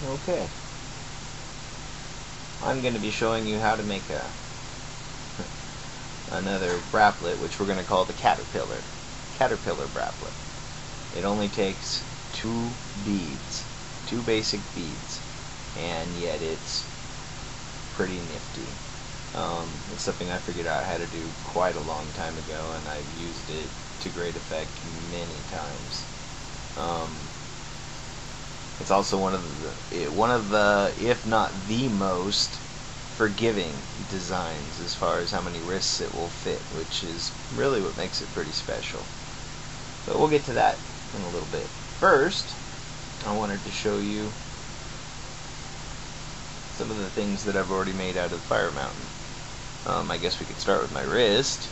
Okay, I'm going to be showing you how to make another braplet, which we're going to call the caterpillar braplet. It only takes 2 beads, 2 basic beads, and yet it's pretty nifty. It's something I figured out how to do quite a long time ago, and I've used it to great effect many times. It's also one of the, if not the most forgiving designs as far as how many wrists it will fit, which is really what makes it pretty special. But we'll get to that in a little bit. First, I wanted to show you some of the things that I've already made out of Fire Mountain. I guess we could start with my wrist.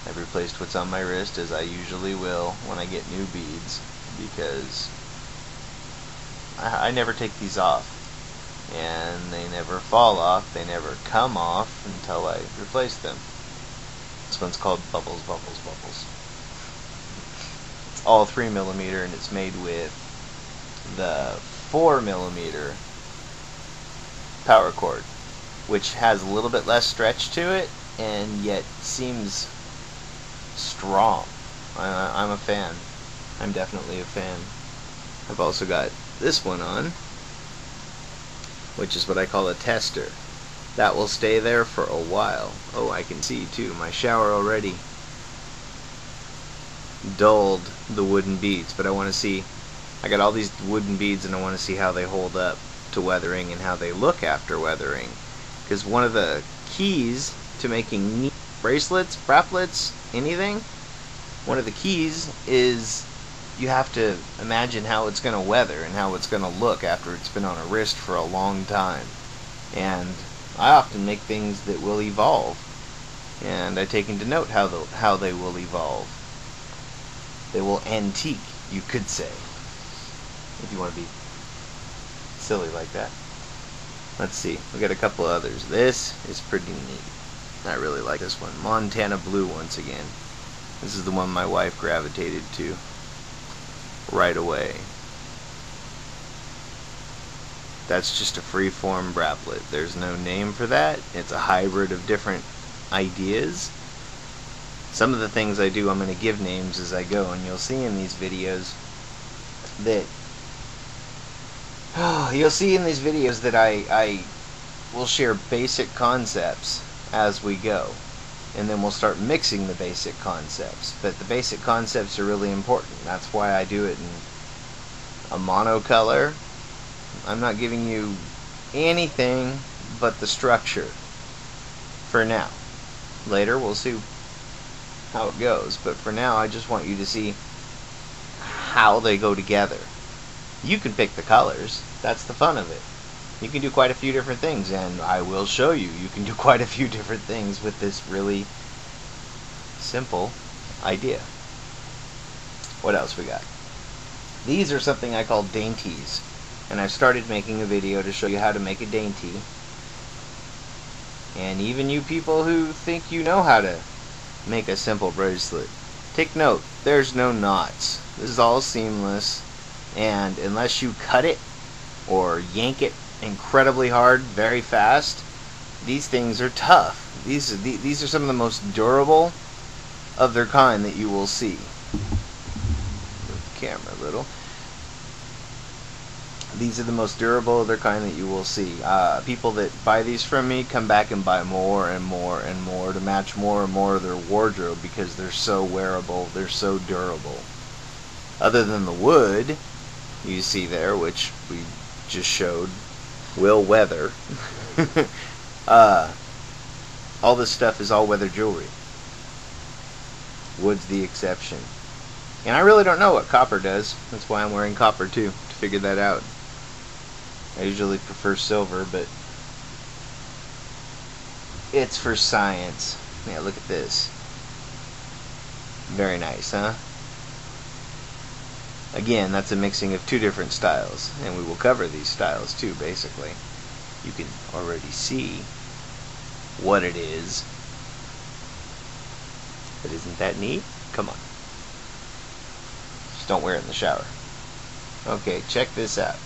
I've replaced what's on my wrist, as I usually will when I get new beads, because I never take these off, and they never fall off, they never come off until I replace them. This one's called Bubbles, Bubbles, Bubbles. It's all 3mm, and it's made with the 4mm power cord, which has a little bit less stretch to it, and yet seems strong. I'm a fan. I'm definitely a fan. I've also got this one on, which is what I call a tester. That will stay there for a while. Oh, I can see too, my shower already dulled the wooden beads, but I want to see, I got all these wooden beads and I want to see how they hold up to weathering and how they look after weathering. Because one of the keys to making neat bracelets, braplets, anything, one of the keys is you have to imagine how it's going to weather and how it's going to look after it's been on a wrist for a long time. And I often make things that will evolve, and I take into note how they will evolve. They will antique, you could say, if you want to be silly like that. Let's see, we got a couple others. This is pretty neat. I really like this one. Montana Blue once again. This is the one my wife gravitated to right away. That's just a free-form braplet. There's no name for that. It's a hybrid of different ideas. Some of the things I do, I'm going to give names as I go, and you'll see in these videos that I will share basic concepts as we go, and then we'll start mixing the basic concepts. But the basic concepts are really important. That's why I do it in a monocolor. I'm not giving you anything but the structure for now. Later we'll see how it goes, but for now I just want you to see how they go together. You can pick the colors. That's the fun of it. You can do quite a few different things, and I will show you. You can do quite a few different things with this really simple idea. What else we got? These are something I call dainties, and I've started making a video to show you how to make a dainty. And even you people who think you know how to make a simple bracelet, take note, there's no knots. This is all seamless, and unless you cut it or yank it incredibly hard very fast, these things are tough. These are some of the most durable of their kind that you will see. Move the camera a little. These are the most durable of their kind that you will see. People that buy these from me come back and buy more and more and more to match more and more of their wardrobe, because they're so wearable, they're so durable. Other than the wood you see there, which we just showed will weather, all this stuff is all weather jewelry. Wood's the exception. And I really don't know what copper does. That's why I'm wearing copper too, to figure that out. I usually prefer silver, but it's for science. Yeah, look at this. Very nice, huh? Again, that's a mixing of 2 different styles, and we will cover these styles too, basically. You can already see what it is. But isn't that neat? Come on. Just don't wear it in the shower. Okay, check this out.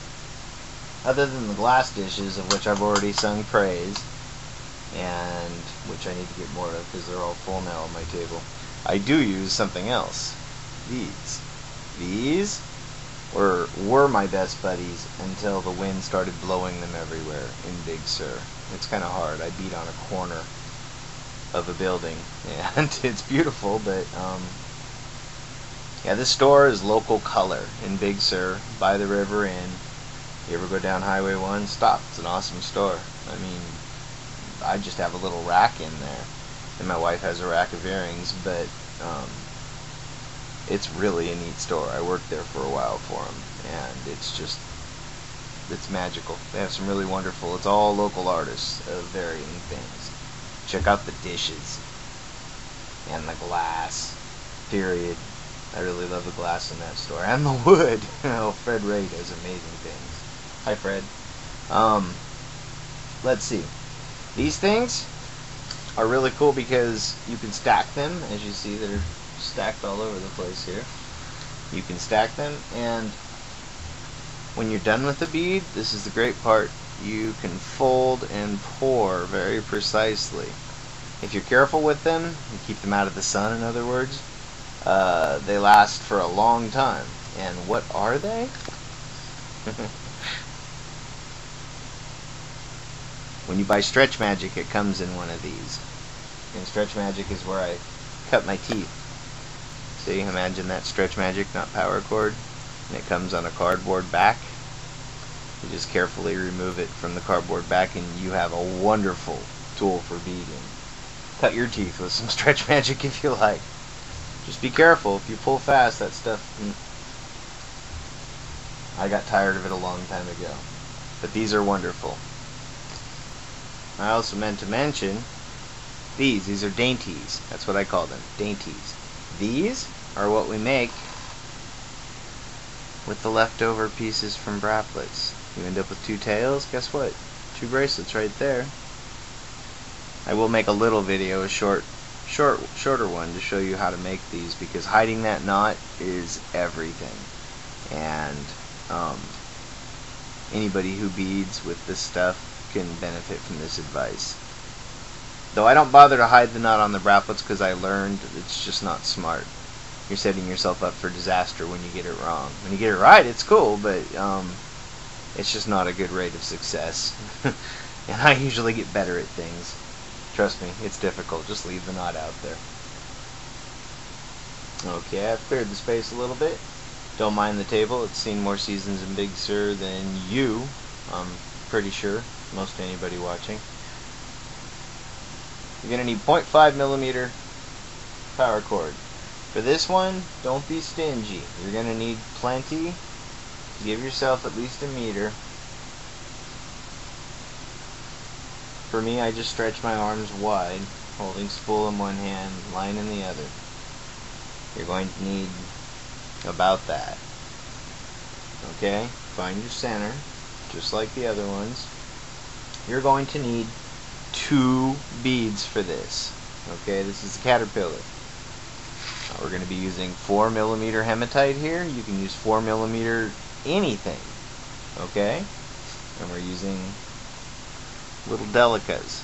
other than the glass dishes, of which I've already sung praise, and which I need to get more of because they're all full now on my table, I do use something else. These were my best buddies until the wind started blowing them everywhere in Big Sur. It's kind of hard. I beat on a corner of a building, and it's beautiful, but yeah, this store is local color in Big Sur, by the river inn. You ever go down Highway 1, stop. It's an awesome store. I mean, I just have a little rack in there, and my wife has a rack of earrings, but it's really a neat store. I worked there for a while for them, and it's magical. They have some really wonderful, it's all local artists of varying things. Check out the dishes and the glass, period. I really love the glass in that store, and the wood. Oh, Fred Ray does amazing things. Hi, Fred. Let's see. These things are really cool because you can stack them. As you see, they're stacked all over the place here. You can stack them, and when you're done with the bead, this is the great part, you can fold and pour very precisely. If you're careful with them, you keep them out of the sun, in other words, they last for a long time. And what are they? When you buy Stretch Magic, it comes in one of these. And Stretch Magic is where I cut my teeth. See, imagine that Stretch Magic, not power cord. And it comes on a cardboard back. You just carefully remove it from the cardboard back, and you have a wonderful tool for beading. Cut your teeth with some Stretch Magic if you like. Just be careful. If you pull fast, that stuff... I got tired of it a long time ago. But these are wonderful. I also meant to mention these are dainties. That's what I call them, dainties. These are what we make with the leftover pieces from Braplets. You end up with 2 tails, guess what? 2 bracelets right there. I will make a little video, a shorter one, to show you how to make these, because hiding that knot is everything. And anybody who beads with this stuff can benefit from this advice. Though I don't bother to hide the knot on the Braplets because I learned it's just not smart. You're setting yourself up for disaster when you get it wrong. When you get it right, it's cool, but it's just not a good rate of success. And I usually get better at things. Trust me, it's difficult. Just leave the knot out there. Okay, I've cleared the space a little bit. Don't mind the table. It's seen more seasons in Big Sur than you, I'm pretty sure. Most anybody watching. You're going to need 0.5 millimeter power cord. For this one, don't be stingy. You're going to need plenty. Give yourself at least 1 meter. For me, I just stretch my arms wide, holding spool in one hand, line in the other. You're going to need about that. Okay? Find your center, just like the other ones. You're going to need 2 beads for this. Okay, this is the Caterpillar. We're going to be using 4 millimeter hematite here. You can use 4 millimeter anything. Okay? And we're using little delicas.